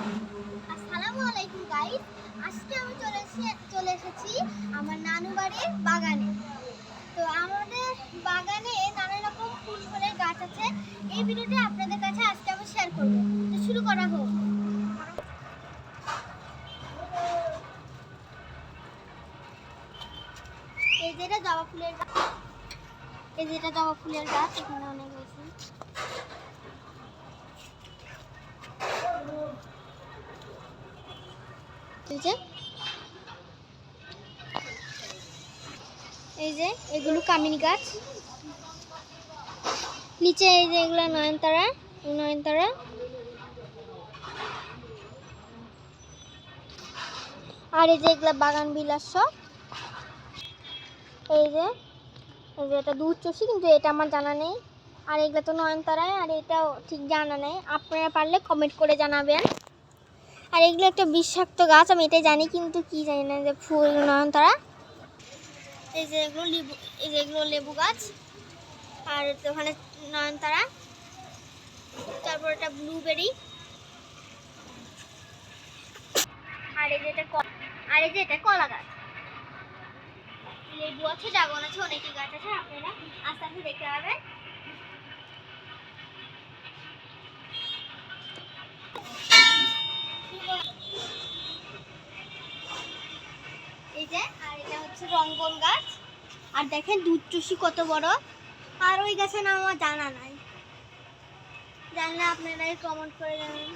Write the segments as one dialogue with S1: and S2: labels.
S1: আসসালামু আলাইকুম গাইস। আজকে আমি চলে এসেছি আমার নানু বাড়ির বাগানে। তো আমাদের বাগানে নানা রকম ফুল ফলের গাছ আছে। এই ভিডিওটা আপনাদের কাছে আজকে আমি শেয়ার করব। তো শুরু করা হোক। এই যেটা জবা ফুলের গাছ, এখানে অনেক হয়েছে। এই যে এগুলো কামিনী গাছ, নিচে এই যে এগুলো নয়নতারা, আর এই যে এগুলা বাগান বিলাস সব। এই যে এটা দুধ চষি, কিন্তু এটা আমার জানা নেই। আর এগুলো তো নয়নতারায়, আর এটাও ঠিক জানা নেই। আপনারা পারলে কমেন্ট করে জানাবেন। আর এগুলো একটা বিষাক্ত গাছ, আমি এটাই জানি, কিন্তু কি জানি না যে ফুল নয়নতারা। এই যে এগুলো লেবু গাছ, আর ওখানে নয়নতারা, তারপর এটা ব্লুবেরি, আর এই যে এটা কলা গাছ। লেবু আছে, ড্রাগন আছে, অনেকই গাছ আছে। আপনারা আস্তে আস্তে দেখতে পাবেন। এই যে আর এটা হচ্ছে রঙ্গন গাছ। আর দেখেন দুধ চষি কত বড়। আর ওই গাছের নাম আমার জানা নাই, জানলে আপনারা কমেন্ট করে জানাবেন।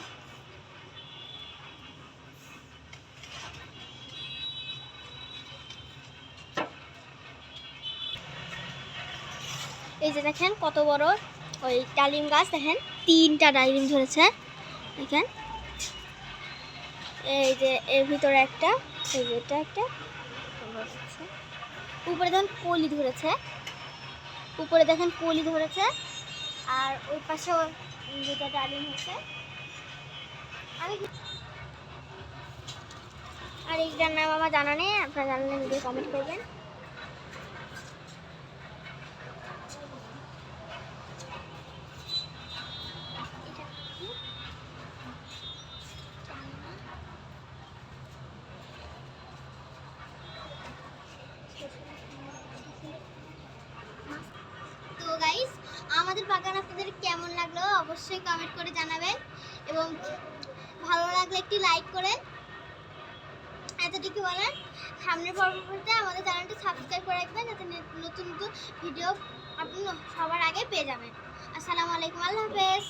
S1: এই যে দেখেন কত বড় ওই ডালিম গাছ, দেখেন 3টা ডালিম ধরেছে। দেখেন এই যে এর ভিতরে একটা, এই যে এটা একটা, উপরে দেখেন কলি ধরেছে, আর ওই পাশে দুটো ডালিম হচ্ছে। আর এইটার নাম আমার জানা নেই, আপনারা জানলে নিজে কমেন্ট করবেন। তো গাইস, আমাদের বাগান আপনাদের কেমন লাগলো অবশ্যই কমেন্ট করে জানাবেন, এবং ভালো লাগলে একটি লাইক করেন। এতটুকু বলেন, সামনের পরবর্তীতে আমাদের চ্যানেলটি সাবস্ক্রাইব করে রাখবেন, যাতে নতুন নতুন ভিডিও আপনি সবার আগে পেয়ে যাবেন। আসসালামু আলাইকুম, আল্লাহ হাফেজ।